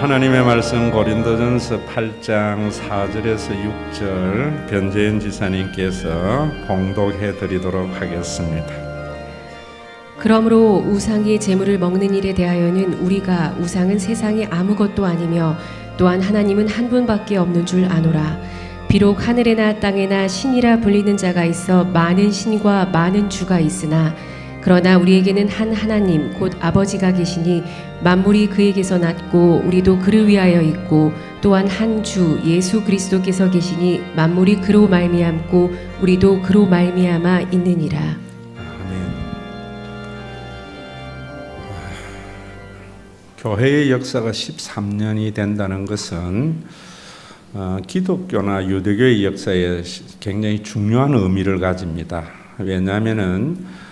하나님의 말씀 고린도전서 8장 4절에서 6절 변재현 지사님께서 봉독해 드리도록 하겠습니다. 그러므로 우상의 제물을 먹는 일에 대하여는 우리가 우상은 세상에 아무것도 아니며 또한 하나님은 한 분밖에 없는 줄 아노라. 비록 하늘에나 땅에나 신이라 불리는 자가 있어 많은 신과 많은 주가 있으나 그러나 우리에게는 한 하나님 곧 아버지가 계시니 만물이 그에게서 났고 우리도 그를 위하여 있고 또한 한 주 예수 그리스도께서 계시니 만물이 그로 말미암고 우리도 그로 말미암아 있느니라. 아멘. 교회의 역사가 13년이 된다는 것은 기독교나 유대교의 역사에 굉장히 중요한 의미를 가집니다. 왜냐하면은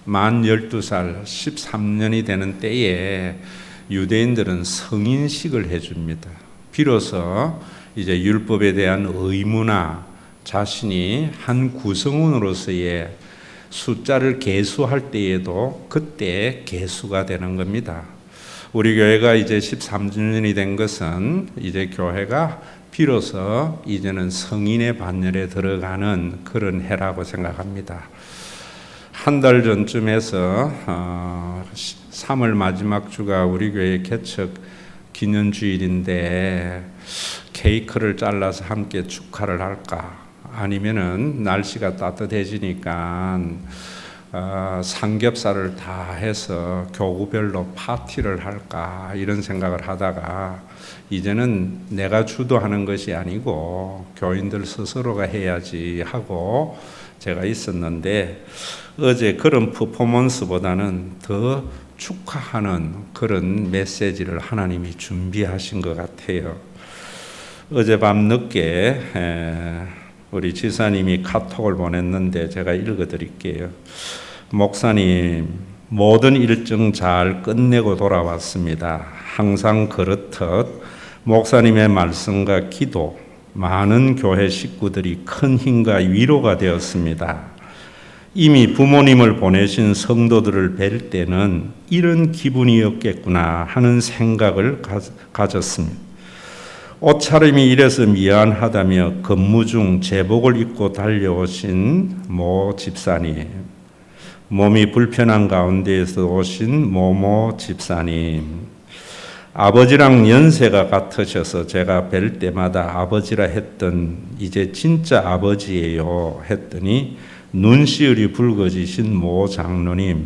만 12살 13년이 되는 때에 유대인들은 성인식을 해줍니다. 비로소 이제 율법에 대한 의무나 자신이 한 구성원으로서의 숫자를 계수할 때에도 그때 계수가 되는 겁니다. 우리 교회가 이제 13주년이 된 것은 이제 교회가 비로소 이제는 성인의 반열에 들어가는 그런 해라고 생각합니다. 한 달 전쯤에서 3월 마지막 주가 우리 교회 개척 기념주일인데 케이크를 잘라서 함께 축하를 할까? 아니면은 날씨가 따뜻해지니까 삼겹살을 다 해서 교구별로 파티를 할까? 이런 생각을 하다가 이제는 내가 주도하는 것이 아니고 교인들 스스로가 해야지 하고 제가 있었는데 어제 그런 퍼포먼스보다는 더 축하하는 그런 메시지를 하나님이 준비하신 것 같아요. 어젯밤 늦게 우리 지사님이 카톡을 보냈는데 제가 읽어드릴게요. 목사님, 모든 일정 잘 끝내고 돌아왔습니다. 항상 그렇듯 목사님의 말씀과 기도, 많은 교회 식구들이 큰 힘과 위로가 되었습니다. 이미 부모님을 보내신 성도들을 뵐 때는 이런 기분이었겠구나 하는 생각을 가졌습니다. 옷차림이 이래서 미안하다며 근무 중 제복을 입고 달려오신 모 집사님, 몸이 불편한 가운데에서 오신 모모 집사님, 아버지랑 연세가 같으셔서 제가 뵐 때마다 아버지라 했던 이제 진짜 아버지예요 했더니 눈시울이 붉어지신 모 장로님,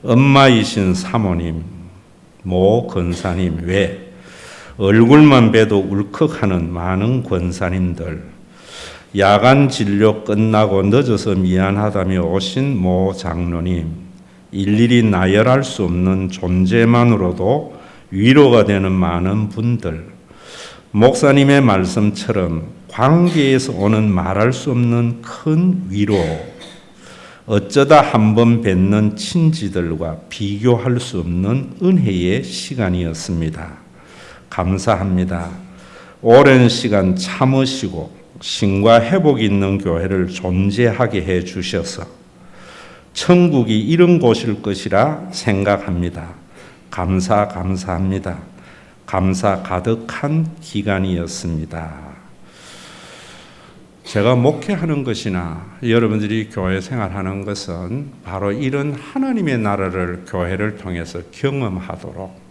엄마이신 사모님, 모 권사님 외 얼굴만 봬도 울컥하는 많은 권사님들, 야간 진료 끝나고 늦어서 미안하다며 오신 모 장로님, 일일이 나열할 수 없는 존재만으로도 위로가 되는 많은 분들, 목사님의 말씀처럼 관계에서 오는 말할 수 없는 큰 위로, 어쩌다 한번 뵙는 친지들과 비교할 수 없는 은혜의 시간이었습니다. 감사합니다. 오랜 시간 참으시고 신과 회복 있는 교회를 존재하게 해 주셔서 천국이 이런 곳일 것이라 생각합니다. 감사합니다. 감사 가득한 기간이었습니다. 제가 목회하는 것이나 여러분들이 교회 생활하는 것은 바로 이런 하나님의 나라를 교회를 통해서 경험하도록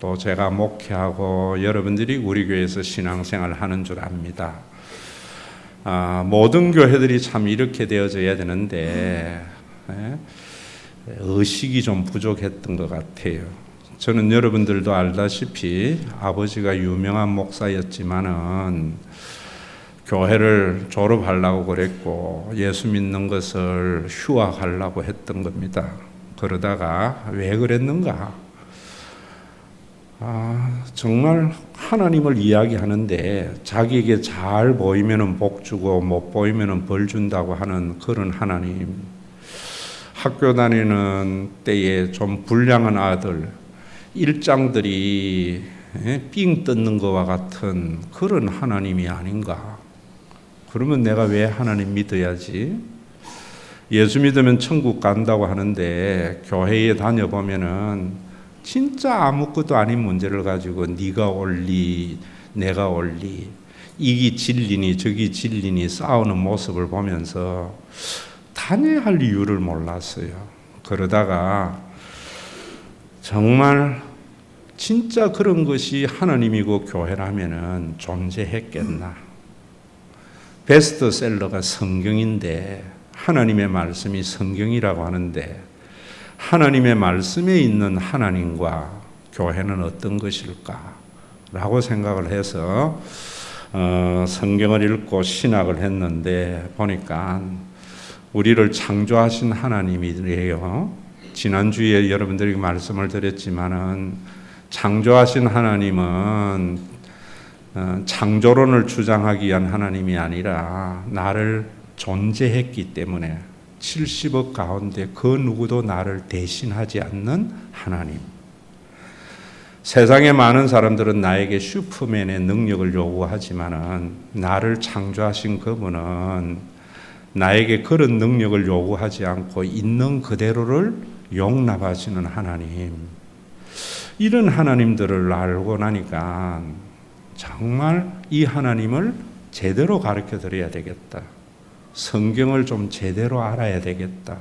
또 제가 목회하고 여러분들이 우리 교회에서 신앙생활을 하는 줄 압니다. 모든 교회들이 참 이렇게 되어져야 되는데 의식이 좀 부족했던 것 같아요. 저는 여러분들도 알다시피 아버지가 유명한 목사였지만은 교회를 졸업하려고 그랬고 예수 믿는 것을 휴학하려고 했던 겁니다. 그러다가 왜 그랬는가? 정말 하나님을 이야기하는데 자기에게 잘 보이면은 복 주고 못 보이면은 벌 준다고 하는 그런 하나님. 학교 다니는 때에 좀 불량한 아들, 일장들이 삥 뜯는 것과 같은 그런 하나님이 아닌가? 그러면 내가 왜 하나님 믿어야지? 예수 믿으면 천국 간다고 하는데 교회에 다녀보면은 진짜 아무것도 아닌 문제를 가지고 네가 옳리 내가 옳리 이기 진리니 저기 진리니 싸우는 모습을 보면서 단회할 이유를 몰랐어요. 그러다가 정말 진짜 그런 것이 하나님이고 교회라면은 존재했겠나. 베스트셀러가 성경인데 하나님의 말씀이 성경이라고 하는데 하나님의 말씀에 있는 하나님과 교회는 어떤 것일까? 라고 생각을 해서 성경을 읽고 신학을 했는데 보니까 우리를 창조하신 하나님이래요. 지난주에 여러분들에게 말씀을 드렸지만은 창조하신 하나님은 창조론을 주장하기 위한 하나님이 아니라 나를 존재했기 때문에 70억 가운데 그 누구도 나를 대신하지 않는 하나님. 세상에 많은 사람들은 나에게 슈퍼맨의 능력을 요구하지만은 나를 창조하신 그분은 나에게 그런 능력을 요구하지 않고 있는 그대로를 용납하시는 하나님. 이런 하나님들을 알고 나니까 정말 이 하나님을 제대로 가르쳐 드려야 되겠다. 성경을 좀 제대로 알아야 되겠다.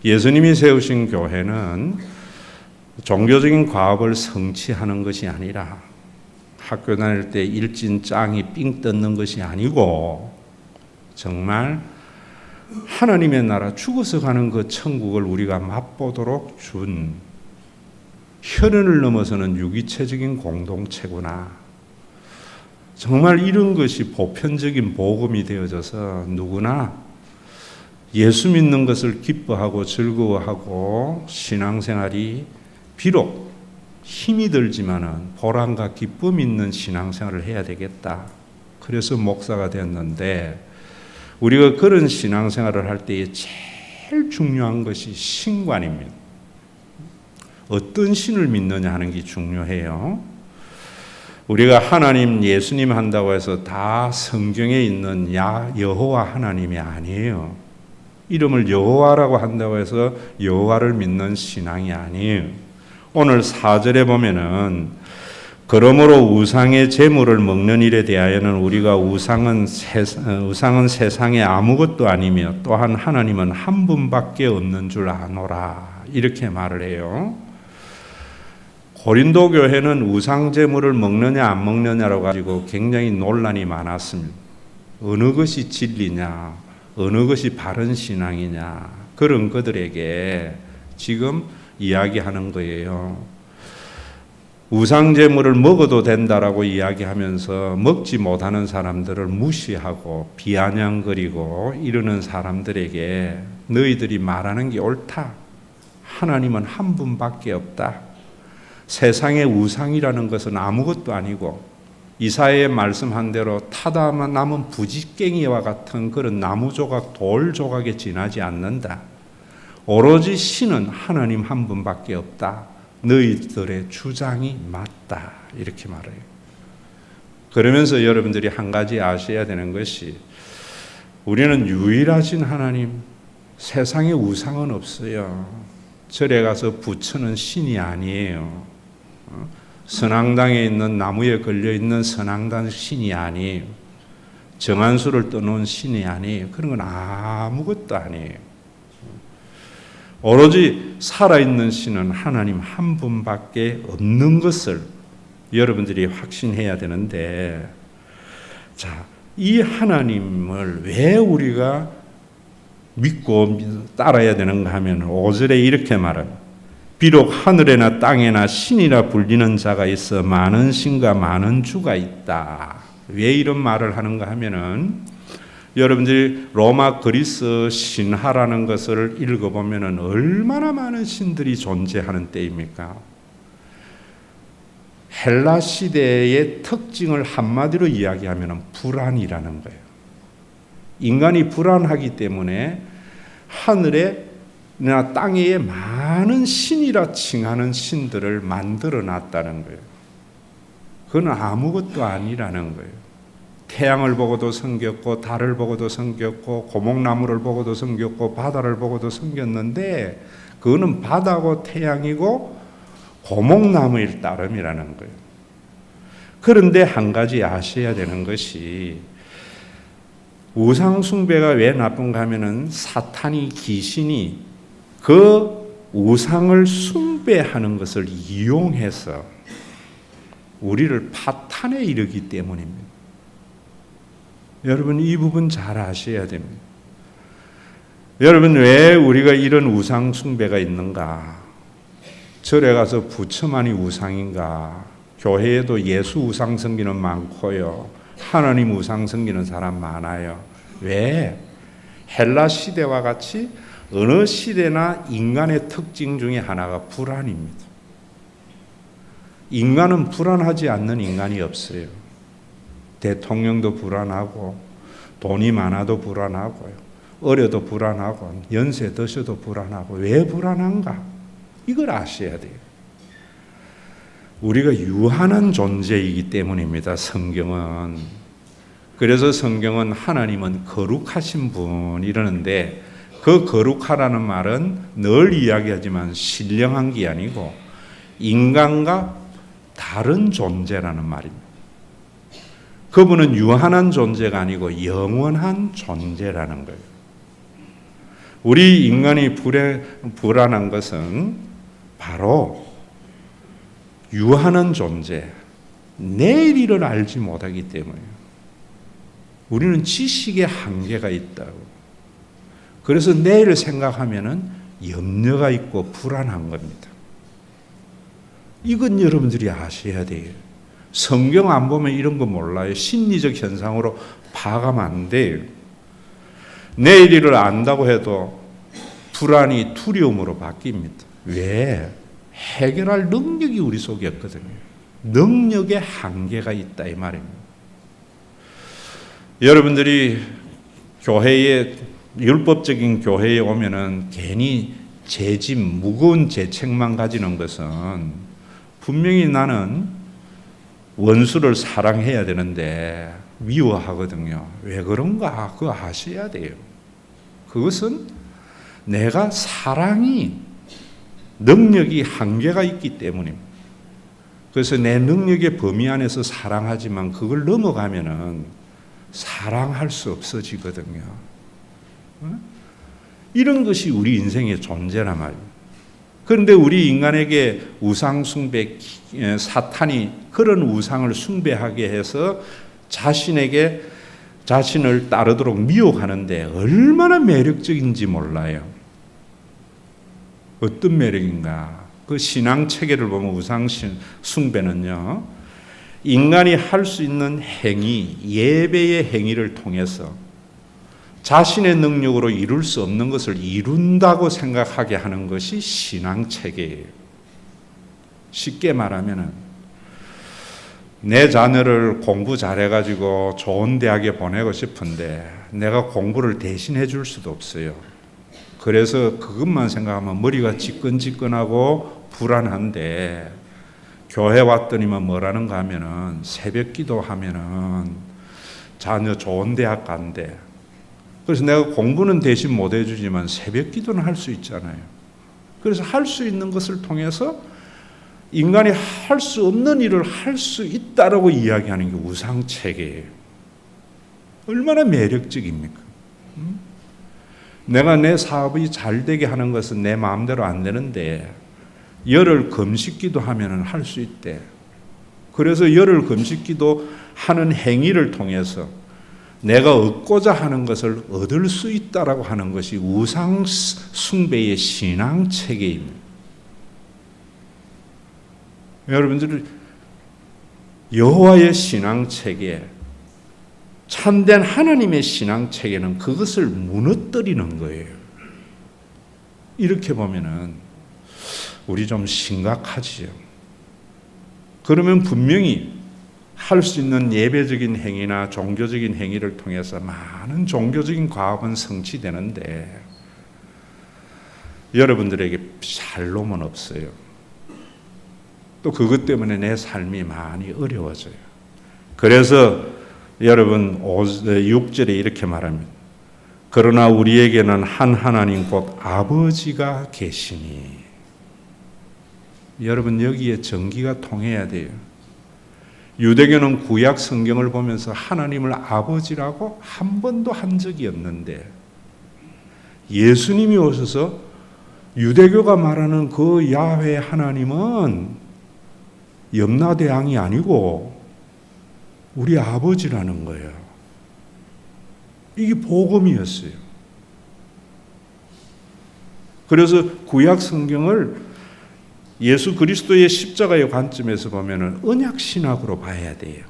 예수님이 세우신 교회는 종교적인 과업을 성취하는 것이 아니라 학교 다닐 때 일진 짱이 삥 뜯는 것이 아니고 정말 하나님의 나라 죽어서 가는 그 천국을 우리가 맛보도록 준 혈연을 넘어서는 유기체적인 공동체구나. 정말 이런 것이 보편적인 복음이 되어져서 누구나 예수 믿는 것을 기뻐하고 즐거워하고 신앙생활이 비록 힘이 들지만은 보람과 기쁨 있는 신앙생활을 해야 되겠다. 그래서 목사가 되었는데 우리가 그런 신앙생활을 할 때에 제일 중요한 것이 신관입니다. 어떤 신을 믿느냐 하는 게 중요해요. 우리가 하나님, 예수님 한다고 해서 다 성경에 있는 여호와 하나님이 아니에요. 이름을 여호와라고 한다고 해서 여호와를 믿는 신앙이 아니에요. 오늘 4절에 보면은 그러므로 우상의 제물을 먹는 일에 대하여는 우리가 우상은 세상에 아무것도 아니며 또한 하나님은 한 분밖에 없는 줄 아노라. 이렇게 말을 해요. 고린도 교회는 우상 제물을 먹느냐 안 먹느냐로 가지고 굉장히 논란이 많았습니다. 어느 것이 진리냐, 어느 것이 바른 신앙이냐, 그런 그들에게 지금 이야기하는 거예요. 우상 제물을 먹어도 된다라고 이야기하면서 먹지 못하는 사람들을 무시하고 비아냥거리고 이러는 사람들에게 너희들이 말하는 게 옳다. 하나님은 한 분밖에 없다. 세상의 우상이라는 것은 아무것도 아니고 이사야의 말씀한 대로 타다 남은 부지깽이와 같은 그런 나무 조각, 돌 조각에 지나지 않는다. 오로지 신은 하나님 한 분밖에 없다. 너희들의 주장이 맞다. 이렇게 말해요. 그러면서 여러분들이 한 가지 아셔야 되는 것이 우리는 유일하신 하나님, 세상에 우상은 없어요. 절에 가서 부처는 신이 아니에요. 선앙당에 있는 나무에 걸려있는 선앙당 신이 아니에요. 정한수를 떠놓은 신이 아니에요. 그런 건 아무것도 아니에요. 오로지 살아있는 신은 하나님 한 분밖에 없는 것을 여러분들이 확신해야 되는데, 자, 이 하나님을 왜 우리가 믿고 따라야 되는가 하면 5절에 이렇게 말합니다. 비록 하늘에나 땅에나 신이라 불리는 자가 있어 많은 신과 많은 주가 있다. 왜 이런 말을 하는가 하면은 여러분들이 로마 그리스 신화라는 것을 읽어보면은 얼마나 많은 신들이 존재하는 때입니까? 헬라 시대의 특징을 한마디로 이야기하면은 불안이라는 거예요. 인간이 불안하기 때문에 하늘에나 땅에 많은 신이라 칭하는 신들을 만들어 놨다는 거예요. 그건 아무것도 아니라는 거예요. 태양을 보고도 섬겼고 달을 보고도 섬겼고 고목나무를 보고도 섬겼고 바다를 보고도 섬겼는데 그거는 바다고 태양이고 고목나무일 따름이라는 거예요. 그런데 한 가지 아셔야 되는 것이 우상 숭배가 왜 나쁜가 하면은 사탄이 귀신이 그 우상을 숭배하는 것을 이용해서 우리를 파탄에 이르기 때문입니다. 여러분 이 부분 잘 아셔야 됩니다. 여러분 왜 우리가 이런 우상 숭배가 있는가? 절에 가서 부처만이 우상인가? 교회에도 예수 우상 섬기는 많고요. 하나님 우상 섬기는 사람 많아요. 왜? 헬라 시대와 같이 어느 시대나 인간의 특징 중에 하나가 불안입니다. 인간은 불안하지 않는 인간이 없어요. 대통령도 불안하고 돈이 많아도 불안하고요. 어려도 불안하고 연세 드셔도 불안하고 왜 불안한가? 이걸 아셔야 돼요. 우리가 유한한 존재이기 때문입니다. 성경은. 그래서 성경은 하나님은 거룩하신 분 이러는데 그 거룩하라는 말은 늘 이야기하지만 신령한 게 아니고 인간과 다른 존재라는 말입니다. 그분은 유한한 존재가 아니고 영원한 존재라는 거예요. 우리 인간이 불안한 것은 바로 유한한 존재, 내일 일을 알지 못하기 때문이에요. 우리는 지식의 한계가 있다고. 그래서 내일을 생각하면은 염려가 있고 불안한 겁니다. 이건 여러분들이 아셔야 돼요. 성경 안 보면 이런 거 몰라요. 심리적 현상으로 파악하면 안 돼요. 내일 일을 안다고 해도 불안이 두려움으로 바뀝니다. 왜? 해결할 능력이 우리 속에 없거든요. 능력의 한계가 있다 이 말입니다. 여러분들이 교회에 율법적인 교회에 오면은 괜히 죄짐, 무거운 죄책만 가지는 것은 분명히 나는 원수를 사랑해야 되는데 미워하거든요. 왜 그런가? 그거 아셔야 돼요. 그것은 내가 사랑이 능력이 한계가 있기 때문입니다. 그래서 내 능력의 범위 안에서 사랑하지만 그걸 넘어가면은 사랑할 수 없어지거든요. 이런 것이 우리 인생의 존재란 말이에요. 그런데 우리 인간에게 우상 숭배, 사탄이 그런 우상을 숭배하게 해서 자신을 따르도록 미혹하는데 얼마나 매력적인지 몰라요. 어떤 매력인가? 그 신앙 체계를 보면 우상 숭배는요, 인간이 할 수 있는 행위, 예배의 행위를 통해서 자신의 능력으로 이룰 수 없는 것을 이룬다고 생각하게 하는 것이 신앙 체계예요. 쉽게 말하면은 내 자녀를 공부 잘해가지고 좋은 대학에 보내고 싶은데 내가 공부를 대신해 줄 수도 없어요. 그래서 그것만 생각하면 머리가 지끈지끈하고 불안한데 교회 왔더니만 뭐라는가 하면은 새벽 기도하면은 자녀 좋은 대학 간대. 그래서 내가 공부는 대신 못 해주지만 새벽 기도는 할 수 있잖아요. 그래서 할 수 있는 것을 통해서 인간이 할 수 없는 일을 할 수 있다라고 이야기하는 게 우상체계예요. 얼마나 매력적입니까? 내가 내 사업이 잘 되게 하는 것은 내 마음대로 안 되는데 열흘 금식기도 하면은 할 수 있대. 그래서 열흘 금식기도 하는 행위를 통해서 내가 얻고자 하는 것을 얻을 수 있다라고 하는 것이 우상 숭배의 신앙 체계입니다. 여러분들 여호와의 신앙 체계, 참된 하나님의 신앙 체계는 그것을 무너뜨리는 거예요. 이렇게 보면은 우리 좀 심각하지요. 그러면 분명히 할 수 있는 예배적인 행위나 종교적인 행위를 통해서 많은 종교적인 과업은 성취되는데 여러분들에게 샬롬은 없어요. 또 그것 때문에 내 삶이 많이 어려워져요. 그래서 여러분 6절에 이렇게 말합니다. 그러나 우리에게는 한 하나님 곧 아버지가 계시니. 여러분 여기에 전기가 통해야 돼요. 유대교는 구약 성경을 보면서 하나님을 아버지라고 한 번도 한 적이 없는데 예수님이 오셔서 유대교가 말하는 그 야훼 하나님은 염라대왕이 아니고 우리 아버지라는 거예요. 이게 복음이었어요. 그래서 구약 성경을 예수 그리스도의 십자가의 관점에서 보면은 언약 신학으로 봐야 돼요.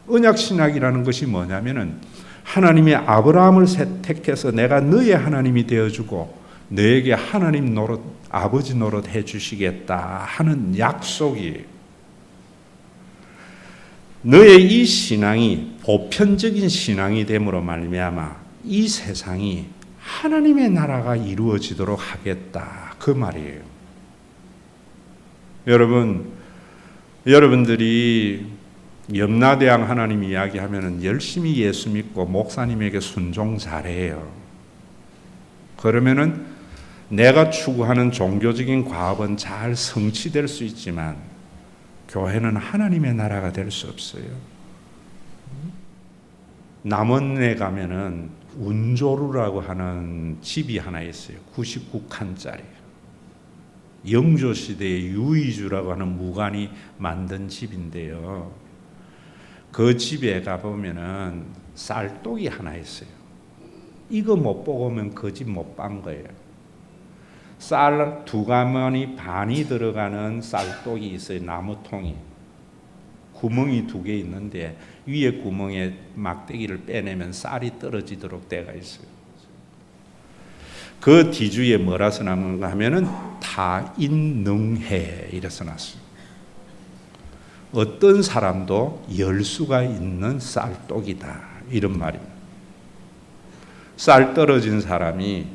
언약 신학이라는 것이 뭐냐면은 하나님이 아브라함을 택해서 내가 너의 하나님이 되어주고 너에게 하나님 노릇, 아버지 노릇 해주시겠다 하는 약속이에요. 너의 이 신앙이 보편적인 신앙이 됨으로 말미암아 이 세상이 하나님의 나라가 이루어지도록 하겠다 그 말이에요. 여러분들이 염라대왕 하나님 이야기하면은 열심히 예수 믿고 목사님에게 순종 잘해요. 그러면은 내가 추구하는 종교적인 과업은 잘 성취될 수 있지만 교회는 하나님의 나라가 될 수 없어요. 남원에 가면은 운조루라고 하는 집이 하나 있어요. 99칸짜리. 영조 시대의 유의주라고 하는 무관이 만든 집인데요. 그 집에 가보면은 쌀독이 하나 있어요. 이거 못 보고 오면 그 집 못 반 거예요. 쌀 2가마니 반이 들어가는 쌀독이 있어요. 나무통이. 구멍이 2개 있는데 위에 구멍에 막대기를 빼내면 쌀이 떨어지도록 되어 있어요. 그 뒤주에 뭐라 써놨는가 하면은 다인능해 이래 써놨어요. 어떤 사람도 열 수가 있는 쌀독이다 이런 말입니다. 쌀 떨어진 사람이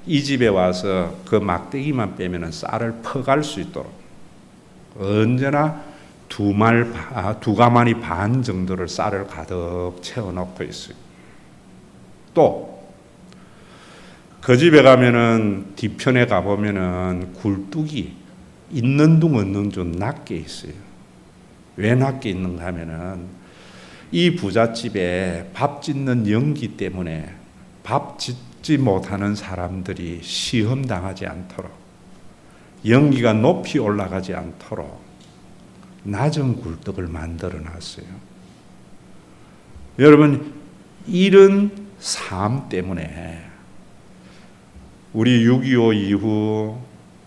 이 집에 와서 그 막대기만 빼면은 쌀을 퍼갈 수 있도록 언제나 2가마니 반 정도를 쌀을 가득 채워놓고 있어요. 또 그 집에 가면은 뒤편에 가보면은 굴뚝이 있는 둥 없는 둥 낮게 있어요. 왜 낮게 있는가 하면은 이 부잣집에 밥 짓는 연기 때문에 밥 짓지 못하는 사람들이 시험 당하지 않도록 연기가 높이 올라가지 않도록 낮은 굴뚝을 만들어 놨어요. 여러분 이런 삶 때문에 우리 6.25 이후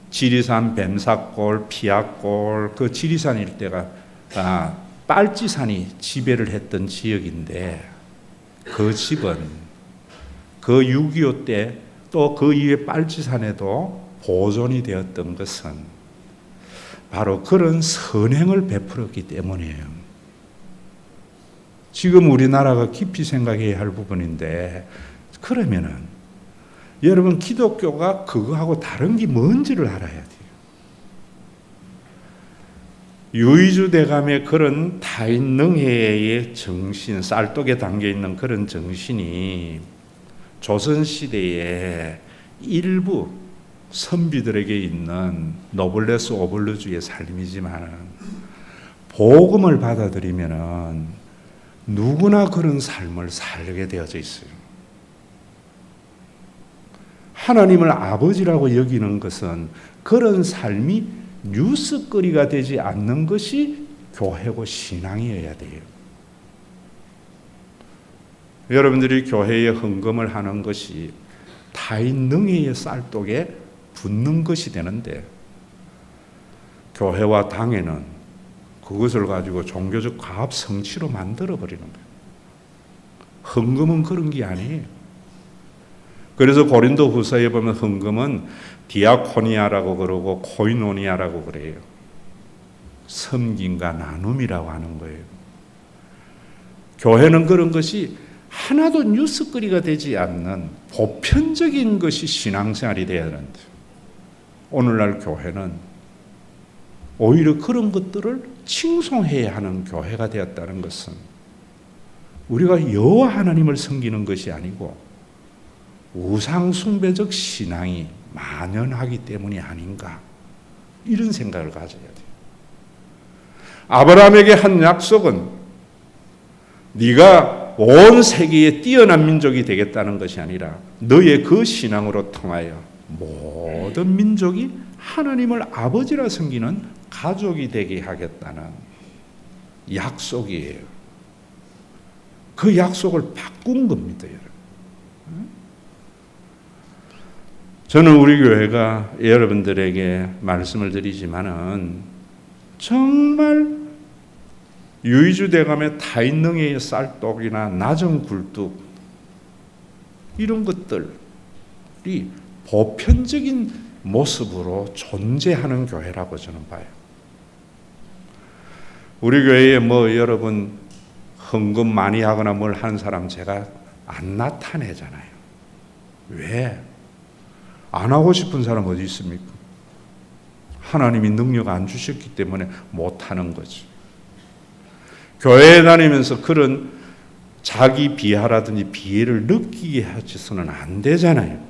지리산 뱀사골, 피악골 그 지리산 일대가 빨치산이 지배를 했던 지역인데 그 집은 그 6.25 때 또 그 이후에 빨치산에도 보존이 되었던 것은 바로 그런 선행을 베풀었기 때문이에요. 지금 우리나라가 깊이 생각해야 할 부분인데 그러면은 여러분 기독교가 그거하고 다른 게 뭔지를 알아야 돼요. 유의주 대감의 그런 다인능해의 정신, 쌀독에 담겨있는 그런 정신이 조선시대에 일부 선비들에게 있는 노블레스 오블루주의 삶이지만 복음을 받아들이면 누구나 그런 삶을 살게 되어져 있어요. 하나님을 아버지라고 여기는 것은 그런 삶이 뉴스거리가 되지 않는 것이 교회고 신앙이어야 돼요. 여러분들이 교회에 헌금을 하는 것이 다인능해의 쌀독에 붙는 것이 되는데 교회와 당회는 그것을 가지고 종교적 과업 성취로 만들어버리는 거예요. 헌금은 그런 게 아니에요. 그래서 고린도 후서에 보면 헌금은 디아코니아라고 그러고 코이노니아라고 그래요. 섬김과 나눔이라고 하는 거예요. 교회는 그런 것이 하나도 뉴스거리가 되지 않는 보편적인 것이 신앙생활이 되어야 하는데 오늘날 교회는 오히려 그런 것들을 칭송해야 하는 교회가 되었다는 것은 우리가 여호와 하나님을 섬기는 것이 아니고 우상 숭배적 신앙이 만연하기 때문이 아닌가 이런 생각을 가져야 돼요. 아브라함에게 한 약속은 네가 온 세계에 뛰어난 민족이 되겠다는 것이 아니라 너의 그 신앙으로 통하여 모든 민족이 하나님을 아버지라 섬기는 가족이 되게 하겠다는 약속이에요. 그 약속을 바꾼 겁니다, 여러분. 저는 우리 교회가 여러분들에게 말씀을 드리지만은 정말 유이주대감의 타인능의 쌀떡이나 낮은 굴뚝 이런 것들이 보편적인 모습으로 존재하는 교회라고 저는 봐요. 우리 교회에 여러분 헌금 많이 하거나 뭘 하는 사람 제가 안 나타내잖아요. 왜? 안 하고 싶은 사람 어디 있습니까? 하나님이 능력 안 주셨기 때문에 못 하는 거지. 교회에 다니면서 그런 자기 비하라든지 비애를 느끼게 하셔서는 안 되잖아요.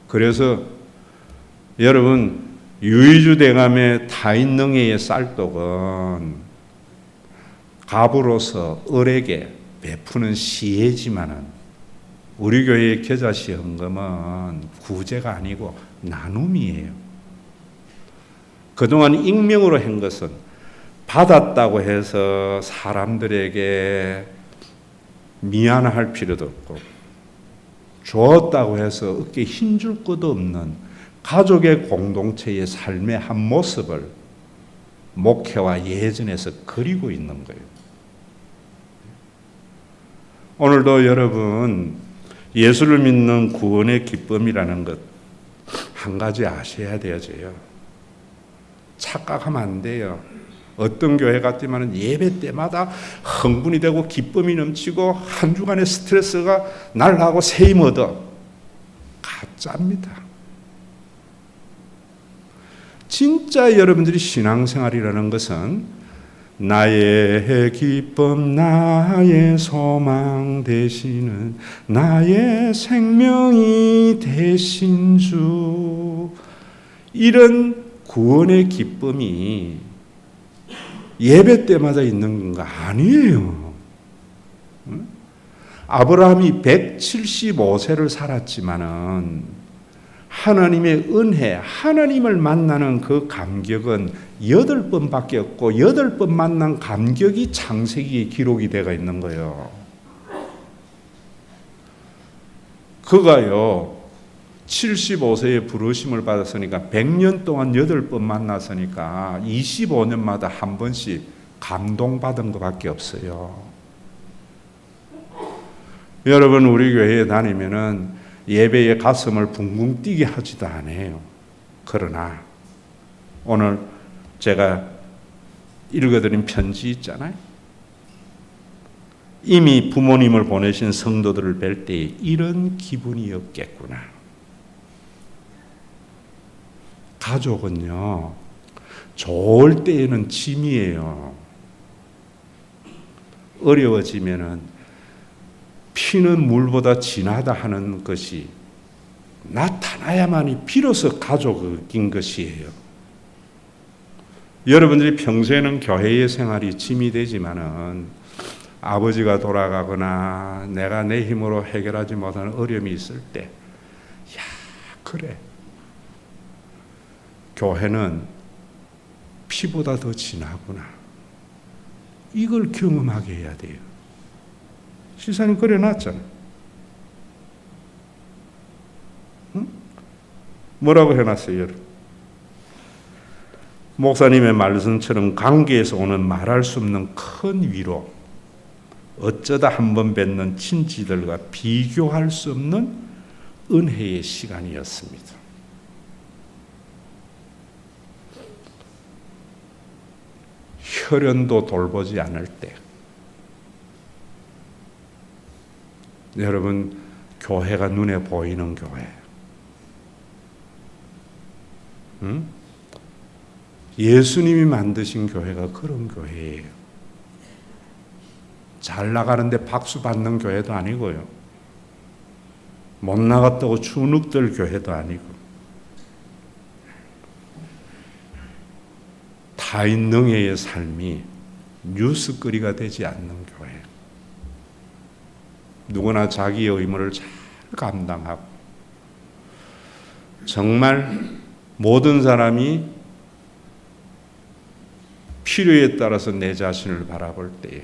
그래서 여러분 유이주대감의 타인능애의 쌀떡은 갑으로서 을에게 베푸는 시혜지만은 우리 교회의 겨자씨 헌금은 구제가 아니고 나눔이에요. 그동안 익명으로 한 것은 받았다고 해서 사람들에게 미안할 필요도 없고 주었다고 해서 어깨에 힘줄 것도 없는 가족의 공동체의 삶의 한 모습을 목회와 예전에서 그리고 있는 거예요. 오늘도 여러분 예수를 믿는 구원의 기쁨이라는 것 한 가지 아셔야 되어져요. 착각하면 안 돼요. 어떤 교회 같지만 예배 때마다 흥분이 되고 기쁨이 넘치고 한 주간의 스트레스가 날라가고 세임 얻어. 가짜입니다. 진짜 여러분들이 신앙생활이라는 것은 나의 기쁨 나의 소망 되시는 나의 생명이 되신 주 이런 구원의 기쁨이 예배 때마다 있는 거 아니에요. 아브라함이 175세를 살았지만은 하나님의 은혜, 하나님을 만나는 그 감격은 8번밖에 없고 8번 만난 감격이 창세기에 기록이 되어 있는 거예요. 그가요 75세에 부르심을 받았으니까 100년 동안 8번 만났으니까 25년마다 한 번씩 감동받은 것밖에 없어요. 여러분 우리 교회에 다니면은 예배의 가슴을 붕붕 뛰게 하지도 않아요. 그러나 오늘 제가 읽어드린 편지 있잖아요. 이미 부모님을 보내신 성도들을 뵐 때 이런 기분이었겠구나. 가족은요 좋을 때에는 짐이에요. 어려워지면은 피는 물보다 진하다 하는 것이 나타나야만이 비로소 가족인 것이에요. 여러분들이 평소에는 교회의 생활이 짐이 되지만은 아버지가 돌아가거나 내가 내 힘으로 해결하지 못하는 어려움이 있을 때, 야, 그래. 교회는 피보다 더 진하구나. 이걸 경험하게 해야 돼요. 시사님 그려놨잖아. 응? 뭐라고 해놨어요, 여러분? 목사님의 말씀처럼 관계에서 오는 말할 수 없는 큰 위로, 어쩌다 한번 뵙는 친지들과 비교할 수 없는 은혜의 시간이었습니다. 혈연도 돌보지 않을 때 여러분 교회가 눈에 보이는 교회, 응? 예수님이 만드신 교회가 그런 교회예요. 잘 나가는데 박수 받는 교회도 아니고요. 못 나갔다고 주눅들 교회도 아니고. 다인능해의 삶이 뉴스거리가 되지 않는 교회. 누구나 자기의 의무를 잘 감당하고 정말 모든 사람이 필요에 따라서 내 자신을 바라볼 때에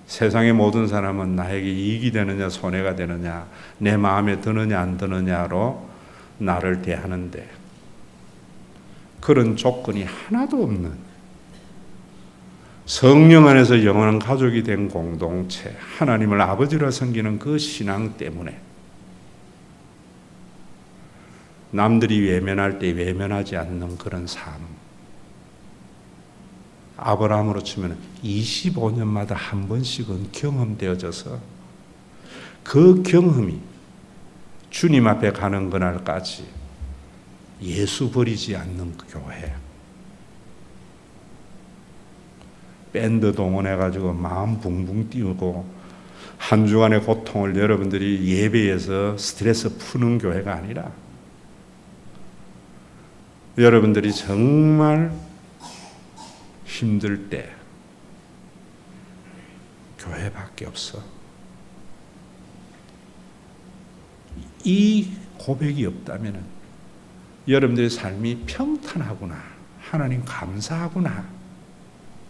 세상의 모든 사람은 나에게 이익이 되느냐 손해가 되느냐 내 마음에 드느냐 안 드느냐로 나를 대하는데 그런 조건이 하나도 없는 성령 안에서 영원한 가족이 된 공동체, 하나님을 아버지라 섬기는 그 신앙 때문에 남들이 외면할 때 외면하지 않는 그런 삶. 아브라함으로 치면 25년마다 한 번씩은 경험되어져서 그 경험이 주님 앞에 가는 그날까지 예수 버리지 않는 그 교회. 밴드 동원해가지고 마음 붕붕 띄우고 한 주간의 고통을 여러분들이 예배에서 스트레스 푸는 교회가 아니라 여러분들이 정말 힘들 때 교회밖에 없어. 이 고백이 없다면 여러분들의 삶이 평탄하구나, 하나님 감사하구나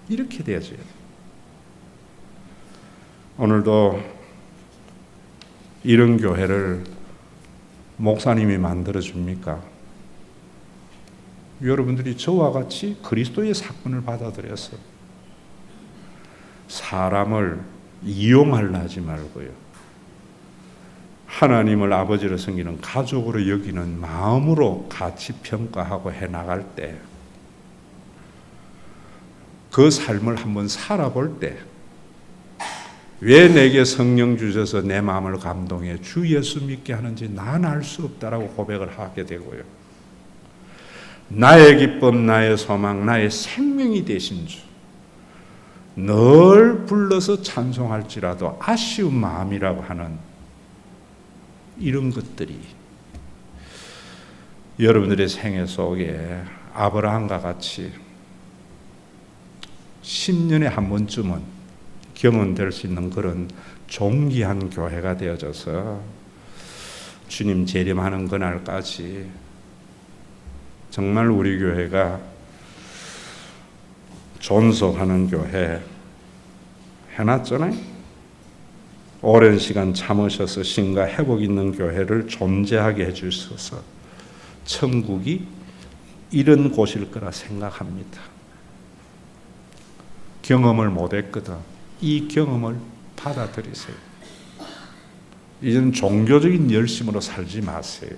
이렇게 되어져야 돼요. 오늘도 이런 교회를 목사님이 만들어줍니까? 여러분들이 저와 같이 그리스도의 사건을 받아들여서 사람을 이용하려 하지 말고요. 하나님을 아버지로 섬기는 가족으로 여기는 마음으로 같이 평가하고 해나갈 때 그 삶을 한번 살아볼 때 왜 내게 성령 주셔서 내 마음을 감동해 주 예수 믿게 하는지 난 알 수 없다라고 고백을 하게 되고요. 나의 기쁨, 나의 소망, 나의 생명이 되신 주, 늘 불러서 찬송할지라도 아쉬운 마음이라고 하는 이런 것들이 여러분들의 생애 속에 아브라함과 같이 10년에 한 번쯤은 경험될 수 있는 그런 존귀한 교회가 되어져서 주님 재림하는 그날까지 정말 우리 교회가 존속하는 교회 해놨잖아요. 오랜 시간 참으셔서 신과 회복 있는 교회를 존재하게 해주셔서 천국이 이런 곳일 거라 생각합니다. 경험을 못했거든. 이 경험을 받아들이세요. 이제는 종교적인 열심으로 살지 마세요.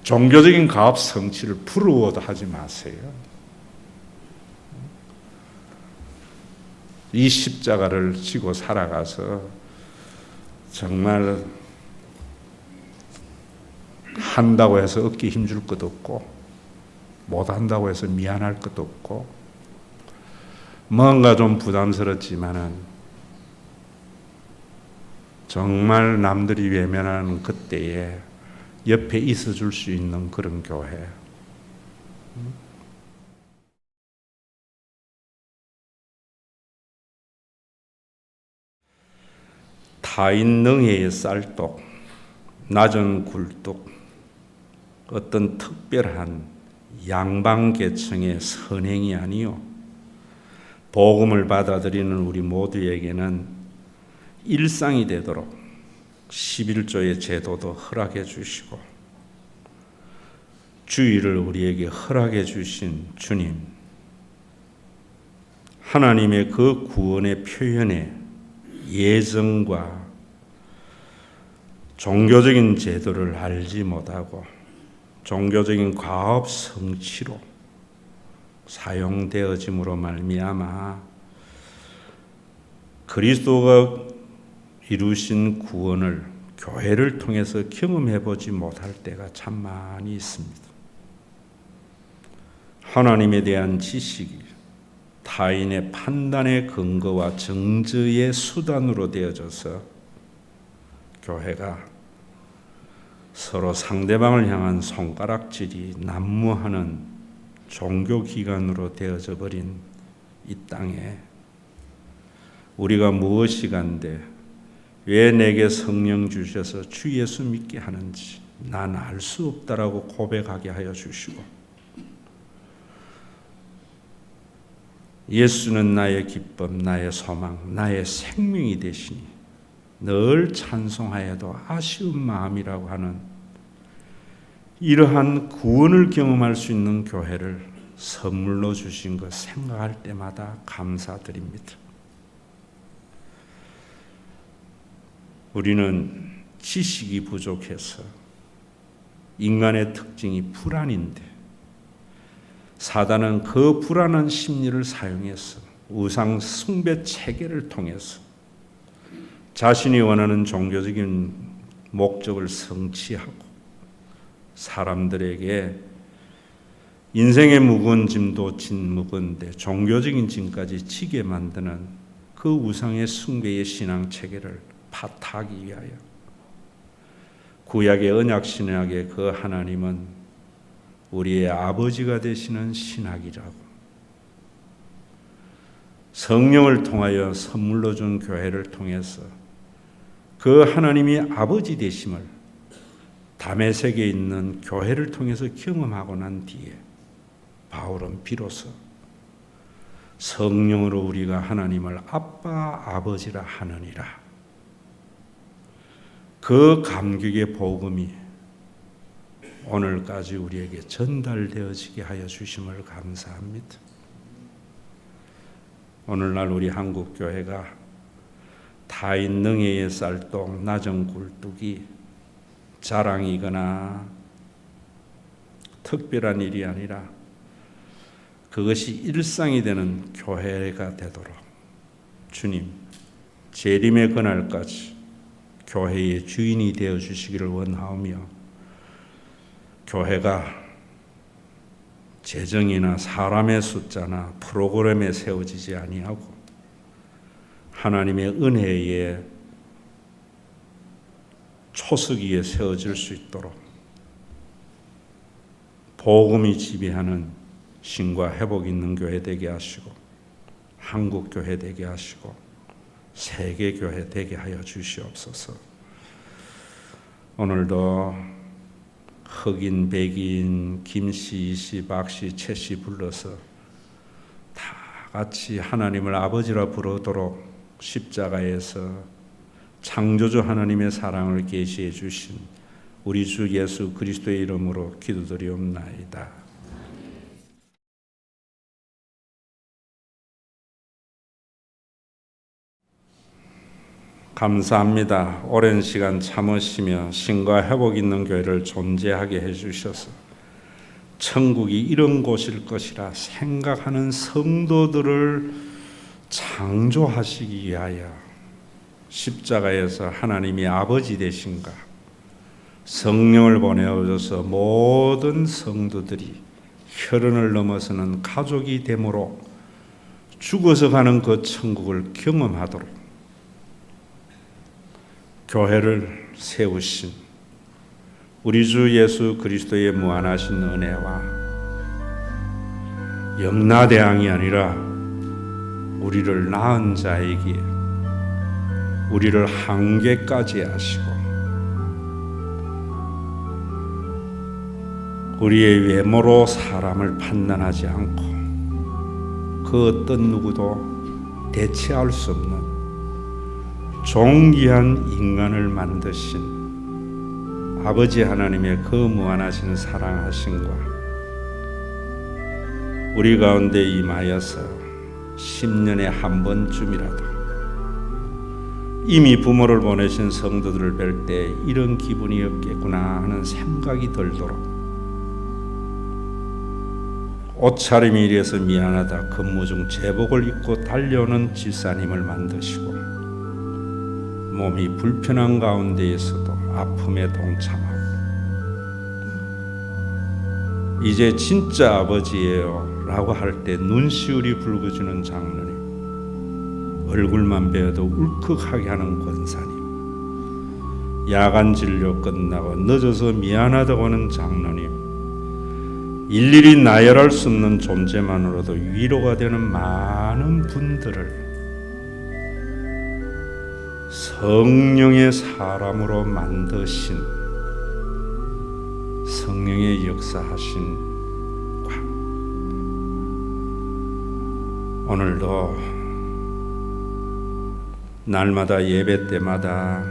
종교적인 가업 성취를 부러워도 하지 마세요. 이 십자가를 지고 살아가서 정말 한다고 해서 어깨에 힘줄 것도 없고 못한다고 해서 미안할 것도 없고 뭔가 좀 부담스럽지만은 정말 남들이 외면하는 그때에 옆에 있어줄 수 있는 그런 교회. 타인능해의 쌀떡, 낮은 굴뚝, 어떤 특별한 양방계층의 선행이 아니요. 복음을 받아들이는 우리 모두에게는 일상이 되도록 11조의 제도도 허락해 주시고 주의를 우리에게 허락해 주신 주님, 하나님의 그 구원의 표현에 예정과 종교적인 제도를 알지 못하고 종교적인 과업 성취로 사용되어짐으로 말미암아 그리스도가 이루신 구원을 교회를 통해서 경험해 보지 못할 때가 참 많이 있습니다. 하나님에 대한 지식이 타인의 판단의 근거와 정죄의 수단으로 되어져서 교회가 서로 상대방을 향한 손가락질이 난무하는 종교 기관으로 되어져 버린 이 땅에 우리가 무엇이 간데 왜 내게 성령 주셔서 주 예수 믿게 하는지 난 알 수 없다라고 고백하게 하여 주시고, 예수는 나의 기쁨, 나의 소망, 나의 생명이 되시니 늘 찬송하여도 아쉬운 마음이라고 하는 이러한 구원을 경험할 수 있는 교회를 선물로 주신 것 생각할 때마다 감사드립니다. 우리는 지식이 부족해서 인간의 특징이 불안인데, 사단은 그 불안한 심리를 사용해서 우상 숭배 체계를 통해서 자신이 원하는 종교적인 목적을 성취하고 사람들에게 인생의 무거운 짐도 무거운데 종교적인 짐까지 지게 만드는 그 우상의 숭배의 신앙 체계를 파타하기 위하여 구약의 언약 신학의 그 하나님은 우리의 아버지가 되시는 신학이라고, 성령을 통하여 선물로 준 교회를 통해서 그 하나님이 아버지 되심을 다메섹에 있는 교회를 통해서 경험하고 난 뒤에 바울은 비로소 성령으로 우리가 하나님을 아빠 아버지라 하느니라, 그 감격의 복음이 오늘까지 우리에게 전달되어지게 하여 주심을 감사합니다. 오늘날 우리 한국교회가 타인 능애의 쌀떡, 낮은 굴뚝이 자랑이거나 특별한 일이 아니라 그것이 일상이 되는 교회가 되도록 주님 재림의 그날까지 교회의 주인이 되어 주시기를 원하오며, 교회가 재정이나 사람의 숫자나 프로그램에 세워지지 아니하고 하나님의 은혜의 초석 위에 세워질 수 있도록 복음이 지배하는 신과 회복 있는 교회 되게 하시고, 한국 교회 되게 하시고, 세계 교회 되게 하여 주시옵소서. 오늘도 흑인, 백인, 김씨, 이씨, 박씨, 최씨 불러서 다 같이 하나님을 아버지라 부르도록 십자가에서 창조주 하나님의 사랑을 계시해 주신 우리 주 예수 그리스도의 이름으로 기도드리옵나이다. 감사합니다. 오랜 시간 참으시며 신과 회복 있는 교회를 존재하게 해주셔서 천국이 이런 곳일 것이라 생각하는 성도들을 창조하시기 위하여 십자가에서 하나님이 아버지 되신가 성령을 보내어줘서 모든 성도들이 혈연을 넘어서는 가족이 되므로 죽어서 가는 그 천국을 경험하도록 교회를 세우신 우리 주 예수 그리스도의 무한하신 은혜와 영라대왕이 아니라 우리를 낳은 자에게 우리를 한계까지 하시고 우리의 외모로 사람을 판단하지 않고 그 어떤 누구도 대체할 수 없는 존귀한 인간을 만드신 아버지 하나님의 그 무한하신 사랑하심과 우리 가운데 임하여서 10년에 한 번쯤이라도 이미 부모를 보내신 성도들을 뵐 때 이런 기분이 없겠구나 하는 생각이 들도록 옷차림이 이래서 미안하다 근무 중 제복을 입고 달려오는 집사님을 만드시고 몸이 불편한 가운데에서도 아픔에 동참하고 이제 진짜 아버지예요 라고 할 때 눈시울이 붉어지는 장로님, 얼굴만 배워도 울컥하게 하는 권사님, 야간 진료 끝나고 늦어서 미안하다고 하는 장로님, 일일이 나열할 수 없는 존재만으로도 위로가 되는 많은 분들을 성령의 사람으로 만드신 성령의 역사하신 오늘도 날마다 예배 때마다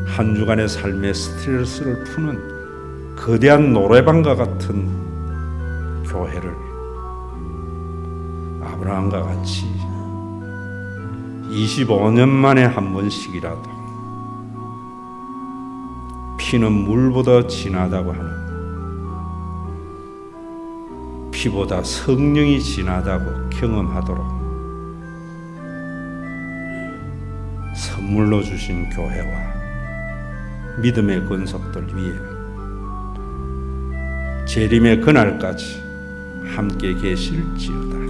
한 주간의 삶의 스트레스를 푸는 거대한 노래방과 같은 교회를 아브라함과 같이 25년 만에 한 번씩이라도 피는 물보다 진하다고 하는 피보다 성령이 진하다고 경험하도록 선물로 주신 교회와 믿음의 권속들 위에 재림의 그날까지 함께 계실지어다.